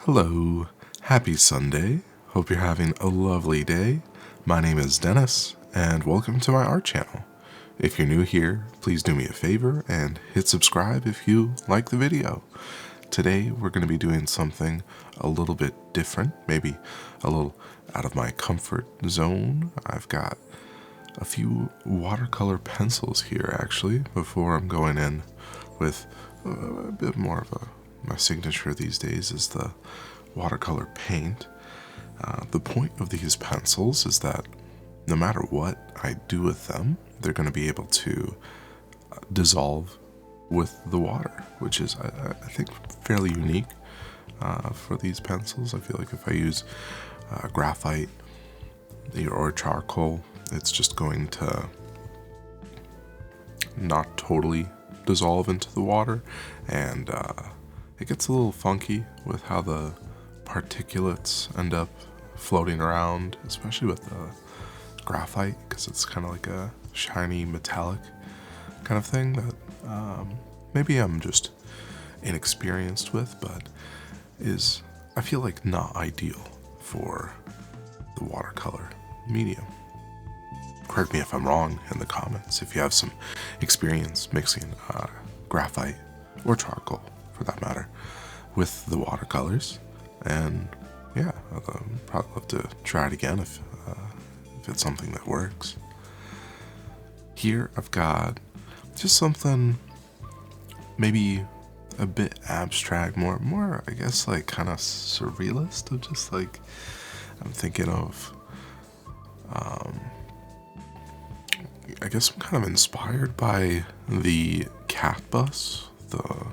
Hello, happy Sunday. Hope you're having a lovely day. My name is Dennis, and welcome to my art channel. If you're new here, please do me a favor and hit subscribe if you like the video. Today we're going to be doing something a little bit different, maybe a little out of my comfort zone. I've got a few watercolor pencils here actually, before I'm going in with a bit more of my signature these days is the watercolor paint. The point of these pencils is that no matter what I do with them, they're going to be able to dissolve with the water, which is, I think, fairly unique for these pencils. I feel like if I use graphite or charcoal, it's just going to not totally dissolve into the water, and it gets a little funky with how the particulates end up floating around, especially with the graphite, because it's kind of like a shiny metallic kind of thing that maybe I'm just inexperienced with, but is, I feel like, not ideal for the watercolor medium. Correct me if I'm wrong in the comments if you have some experience mixing graphite or charcoal, for that matter, with the watercolors. And yeah, I'd probably love to try it again if it's something that works. Here I've got just something maybe a bit abstract, more I guess like kind of surrealist, of just like, I'm thinking of I guess I'm kind of inspired by the cat bus, the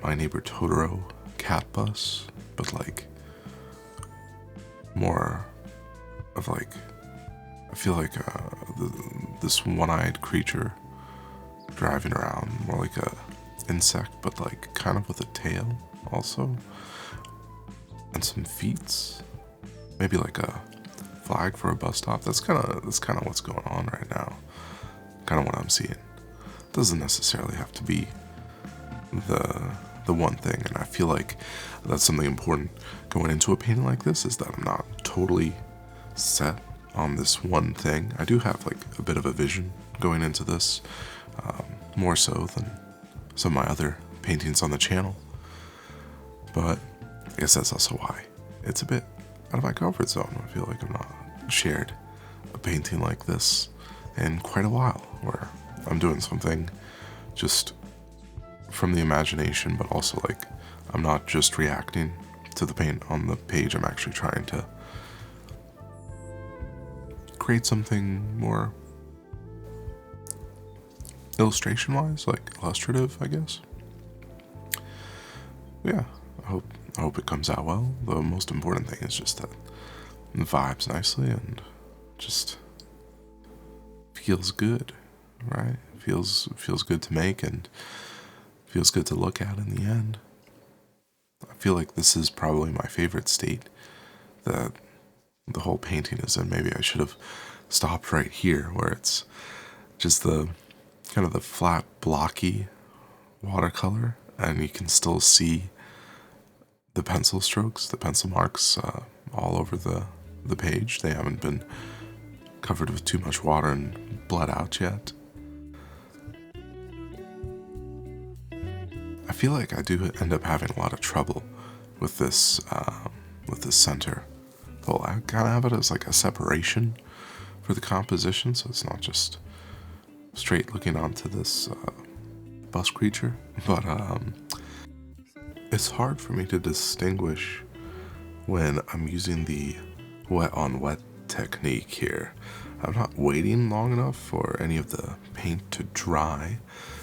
My Neighbor Totoro cat bus, but like more of like, I feel like this one-eyed creature driving around, more like a insect, but like kind of with a tail also, and some feet, maybe like a flag for a bus stop. That's kind of what's going on right now. Kind of what I'm seeing. Doesn't necessarily have to be the one thing, and I feel like that's something important going into a painting like this, is that I'm not totally set on this one thing. I do have like a bit of a vision going into this, more so than some of my other paintings on the channel, but I guess that's also why it's a bit out of my comfort zone. I feel like I'm not shared a painting like this in quite a while, where I'm doing something just from the imagination, but also like I'm not just reacting to the paint on the page. I'm actually trying to create something more illustration wise, like illustrative, I guess. Yeah, I hope it comes out well. The most important thing is just that it vibes nicely and just feels good, right? Feels good to make and feels good to look at in the end. I feel like this is probably my favorite state that the whole painting is in. Maybe I should have stopped right here, where it's just the kind of the flat, blocky watercolor, and you can still see the pencil strokes, the pencil marks all over the page. They haven't been covered with too much water and bled out yet. I feel like I do end up having a lot of trouble with this center. Well, I kind of have it as like a separation for the composition, so it's not just straight looking onto this bus creature, but it's hard for me to distinguish when I'm using the wet on wet technique here. I'm not waiting long enough for any of the paint to dry,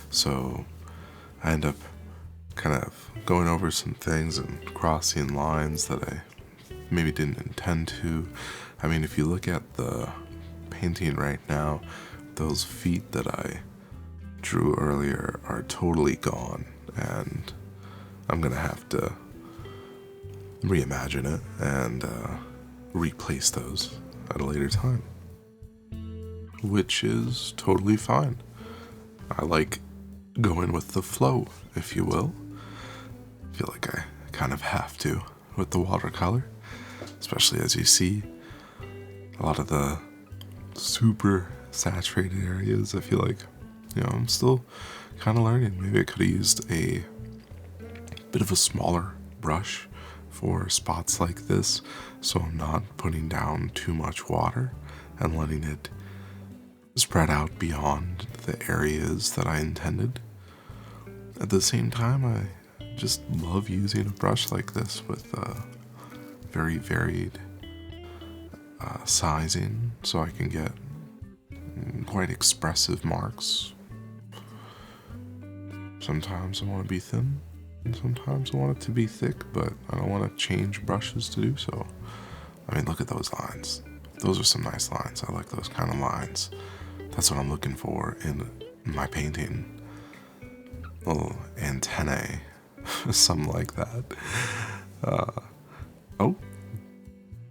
so I end up kind of going over some things and crossing lines that I maybe didn't intend to. I mean, if you look at the painting right now, those feet that I drew earlier are totally gone, and I'm gonna have to reimagine it and replace those at a later time, which is totally fine. I like going with the flow, if you will. I feel like I kind kind of have to with the watercolor, especially as you see a lot of the super saturated areas. I feel like, I'm still kind of learning. Maybe I could have used a bit of a smaller brush for spots like this, so I'm not putting down too much water and letting it spread out beyond the areas that I intended. At the same time, I just love using a brush like this with very varied sizing, so I can get quite expressive marks. Sometimes I want to be thin, and sometimes I want it to be thick, but I don't want to change brushes to do so. I mean, look at those lines. Those are some nice lines. I like those kind of lines. That's what I'm looking for in my painting. Little antennae, something like that. Oh,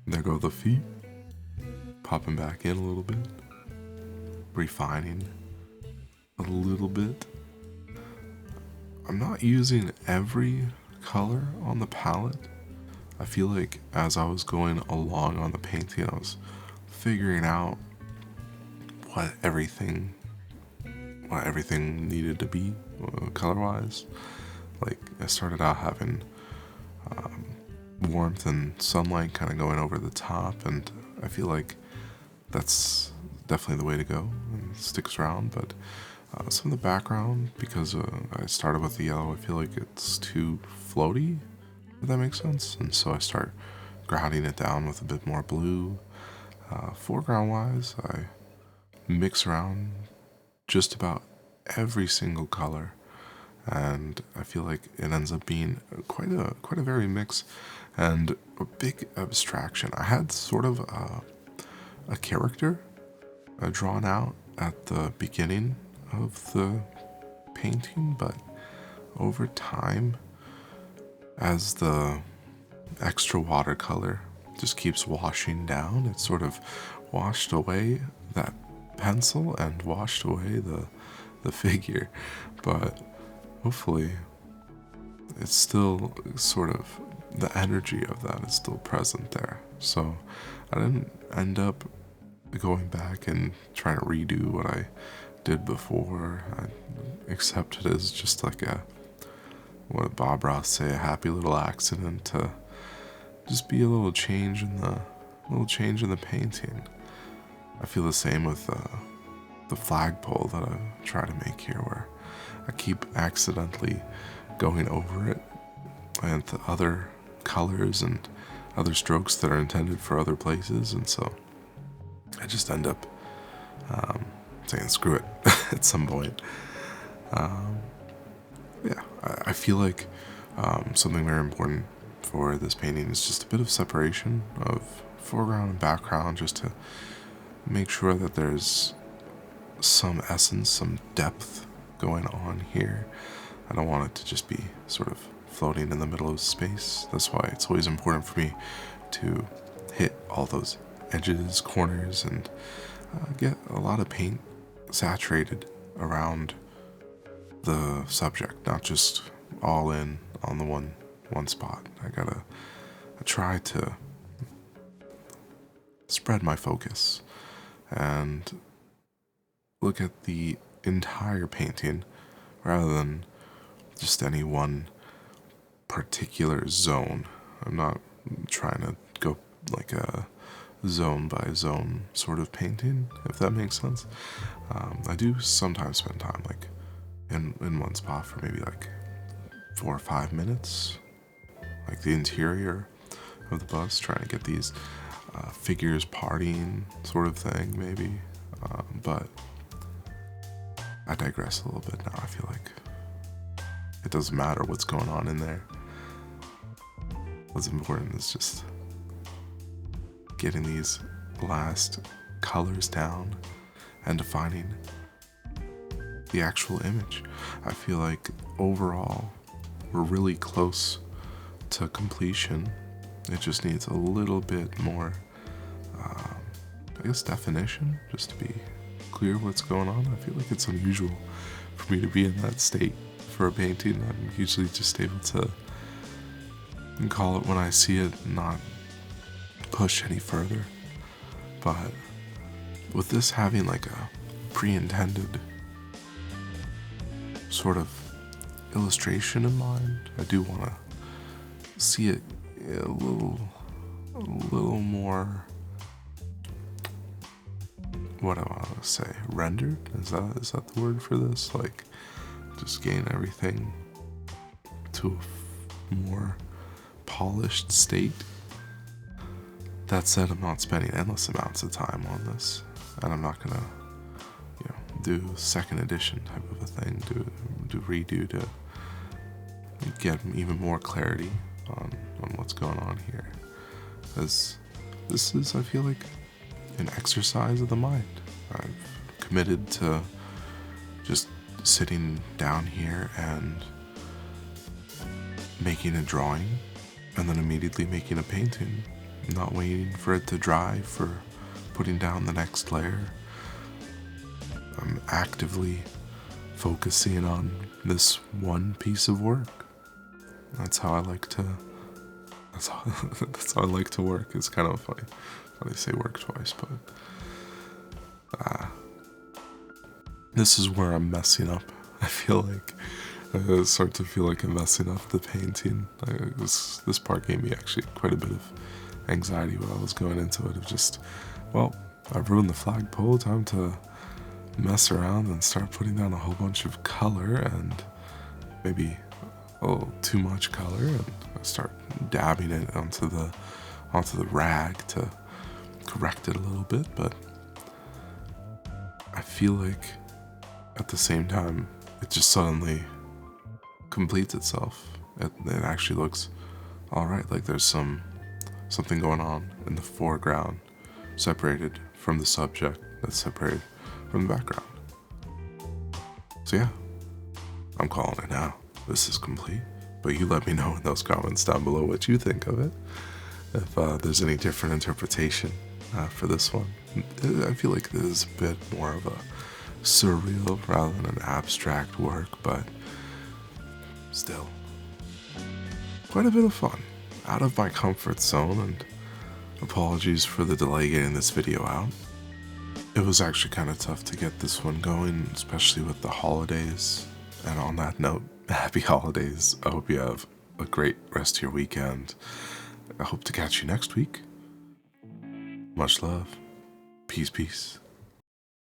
there go the feet. Popping back in a little bit. Refining a little bit. I'm not using every color on the palette. I feel like as I was going along on the painting, I was figuring out what everything needed to be color-wise. Like, I started out having warmth and sunlight kind of going over the top, and I feel like that's definitely the way to go and sticks around. But some of the background, because I started with the yellow, I feel like it's too floaty, if that makes sense, and so I start grounding it down with a bit more blue. Foreground wise, I mix around just about every single color, and I feel like it ends up being quite a varied mix and a big abstraction. I had sort of a character drawn out at the beginning of the painting, but over time, as the extra watercolor just keeps washing down, it sort of washed away that pencil and washed away the figure. But hopefully it's still sort of, the energy of that is still present there. So I didn't end up going back and trying to redo what I did before. I accept it as just like what Bob Ross say, a happy little accident to just be a little change in the painting. I feel the same with the flagpole that I try to make here, where I keep accidentally going over it and the other colors and other strokes that are intended for other places, and so I just end up saying screw it at some point. Yeah, I feel like something very important for this painting is just a bit of separation of foreground and background, just to make sure that there's some essence, some depth going on here. I don't want it to just be sort of floating in the middle of space. That's why it's always important for me to hit all those edges, corners, and get a lot of paint saturated around the subject, not just all in on the one spot. I try to spread my focus and look at the entire painting rather than just any one particular zone. I'm not trying to go like a zone by zone sort of painting, if that makes sense. I do sometimes spend time like in one spot for maybe like 4 or 5 minutes, like the interior of the bus, trying to get these figures partying sort of thing maybe, but I digress a little bit now. I feel like it doesn't matter what's going on in there. What's important is just getting these last colors down and defining the actual image. I feel like overall we're really close to completion. It just needs a little bit more, I guess, definition, just to be clear what's going on. I feel like it's unusual for me to be in that state for a painting. I'm usually just able to and call it when I see it, not push any further. But with this having like a pre-intended sort of illustration in mind, I do want to see it a little more, what do I want to say, rendered? Is that the word for this? Like, just gain everything to a more polished state. That said, I'm not spending endless amounts of time on this, and I'm not gonna, do second edition type of a thing, do redo to get even more clarity on what's going on here. As this is, I feel like, an exercise of the mind. I've committed to just sitting down here and making a drawing, and then immediately making a painting, not waiting for it to dry, for putting down the next layer. I'm actively focusing on this one piece of work. That's how I like to work. It's kind of funny how they say work twice, but this is where I'm messing up. I feel like I start to feel like I'm messing up the painting. This part gave me actually quite a bit of anxiety when I was going into it, of just, well, I've ruined the flagpole, time to mess around and start putting down a whole bunch of color, and maybe a little too much color, and I start dabbing it onto the rag to correct it a little bit. But I feel like at the same time it just suddenly completes itself. It actually looks alright, like there's something going on in the foreground, separated from the subject, that's separated from the background. So yeah, I'm calling it now. This is complete. But you let me know in those comments down below what you think of it. If there's any different interpretation for this one. I feel like this is a bit more of a surreal rather than an abstract work, but still quite a bit of fun. Out of my comfort zone, and apologies for the delay getting this video out. It was actually kind of tough to get this one going, especially with the holidays. And on that note, happy holidays. I hope you have a great rest of your weekend. I hope to catch you next week. Much love. Peace, peace.